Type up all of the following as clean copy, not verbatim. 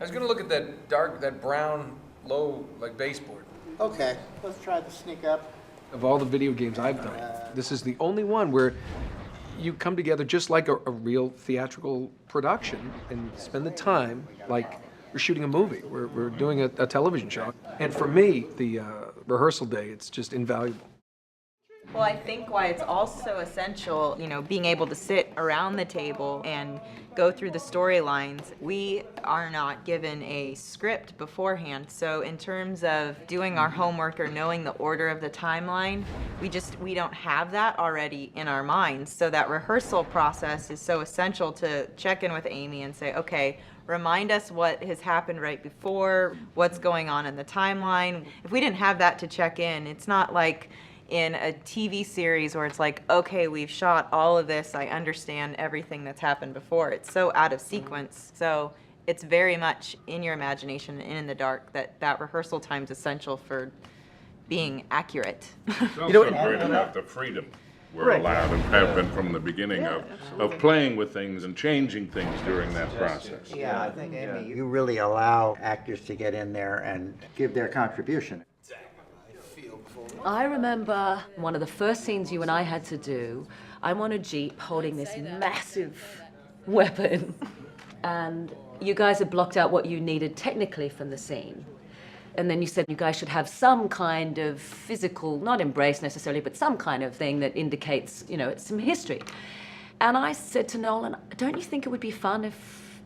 was gonna look at that brown, low, like baseboard. Okay, let's try to sneak up. Of all the video games I've done, this is the only one where you come together just like a real theatrical production and spend the time like we're shooting a movie. We're doing a television show. And for me, the rehearsal day, it's just invaluable. Well, I think why it's also essential, being able to sit around the table and go through the storylines. We are not given a script beforehand, so in terms of doing our homework or knowing the order of the timeline, we don't have that already in our minds. So that rehearsal process is so essential to check in with Amy and say, okay, remind us what has happened right before, what's going on in the timeline. If we didn't have that to check in, it's not like in a TV series where it's like, okay, we've shot all of this, I understand everything that's happened before. It's so out of sequence. So it's very much in your imagination and in the dark that rehearsal time is essential for being accurate. It's also great about the freedom we're allowed and have been from the beginning of playing with things and changing things during that process. Yeah, I think, Amy, you really allow actors to get in there and give their contribution. I remember one of the first scenes you and I had to do. I'm on a Jeep holding this massive weapon, and you guys had blocked out what you needed technically from the scene. And then you said you guys should have some kind of physical, not embrace necessarily, but some kind of thing that indicates, it's some history. And I said to Nolan, don't you think it would be fun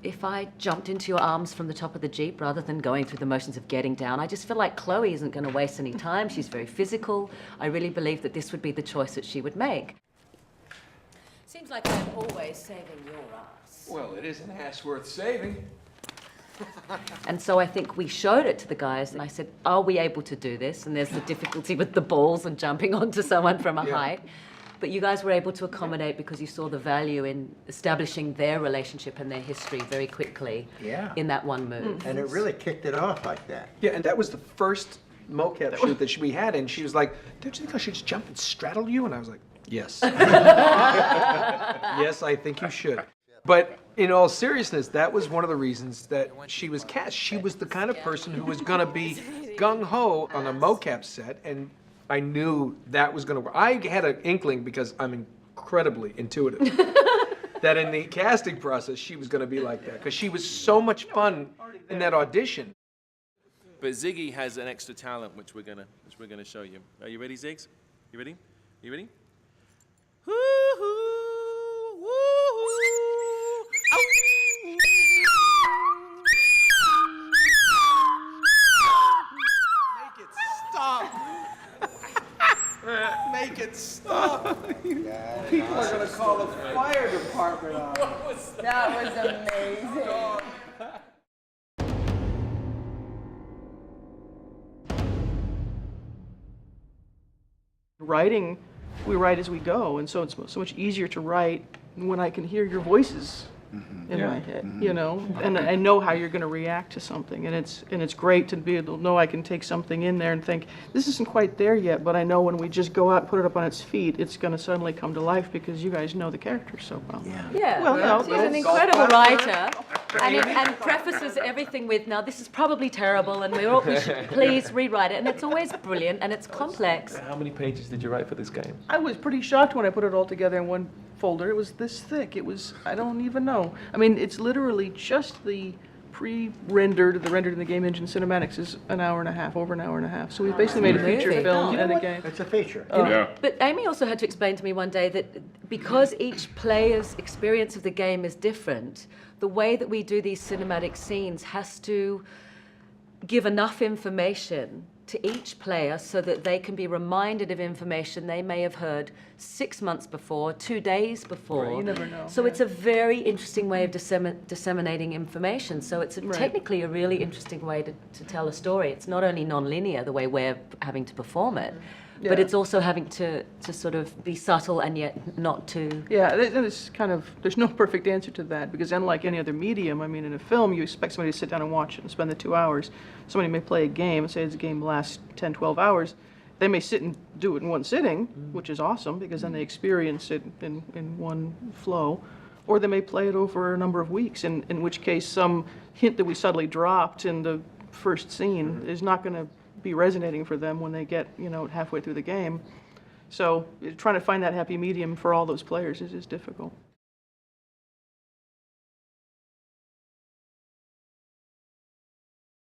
if I jumped into your arms from the top of the Jeep rather than going through the motions of getting down? I just feel like Chloe isn't going to waste any time. She's very physical. I really believe that this would be the choice that she would make. Seems like I'm always saving your ass. Well, it is an ass worth saving. And so I think we showed it to the guys, and I said, are we able to do this? And there's the difficulty with the balls and jumping onto someone from a height. But you guys were able to accommodate because you saw the value in establishing their relationship and their history very quickly in that one move. And it really kicked it off like that. Yeah, and that was the first mocap shoot that we had, and she was like, don't you think I should just jump and straddle you? And I was like, yes. Yes, I think you should. But in all seriousness, that was one of the reasons that she was cast. She was the kind of person who was going to be gung-ho on a mocap set, and I knew that was going to work. I had an inkling, because I'm incredibly intuitive, that in the casting process, she was going to be like that, because she was so much fun in that audition. But Ziggy has an extra talent, which we're gonna show you. Are you ready, Ziggs? You ready? You ready? Woo-hoo, woo-hoo. Make it stop! Make it stop! People are gonna call the fire department on. That was amazing. Writing, we write as we go, and so it's so much easier to write when I can hear your voices in my head, and I know how you're going to react to something, and it's great to be able to know I can take something in there and think, this isn't quite there yet, but I know when we just go out and put it up on its feet, it's going to suddenly come to life because you guys know the characters so well. Yeah, Well, she's an incredible writer, and prefaces everything with, now this is probably terrible, and we should please rewrite it, and it's always brilliant, and it's complex. How many pages did you write for this game? I was pretty shocked when I put it all together in one folder. It was this thick. It was, I don't even know. I mean, it's literally just the pre-rendered, the rendered in the game engine cinematics is an hour and a half, over an hour and a half. So we basically made a feature film and a game. It's a feature. But Amy also had to explain to me one day that because each player's experience of the game is different, the way that we do these cinematic scenes has to give enough information to each player so that they can be reminded of information they may have heard 6 months before, 2 days before. Right, you never know. So it's a very interesting way of disseminating information. So it's technically a really interesting way to tell a story. It's not only non-linear, the way we're having to perform it, but it's also having to sort of be subtle and yet not too... Yeah, it's kind of, there's no perfect answer to that, because unlike any other medium, I mean, in a film, you expect somebody to sit down and watch it and spend the 2 hours. Somebody may play a game, and say the game lasts 10, 12 hours. They may sit and do it in one sitting, which is awesome, because then they experience it in one flow. Or they may play it over a number of weeks, in which case some hint that we subtly dropped in the first scene is not going to be resonating for them when they get, halfway through the game. So trying to find that happy medium for all those players is difficult.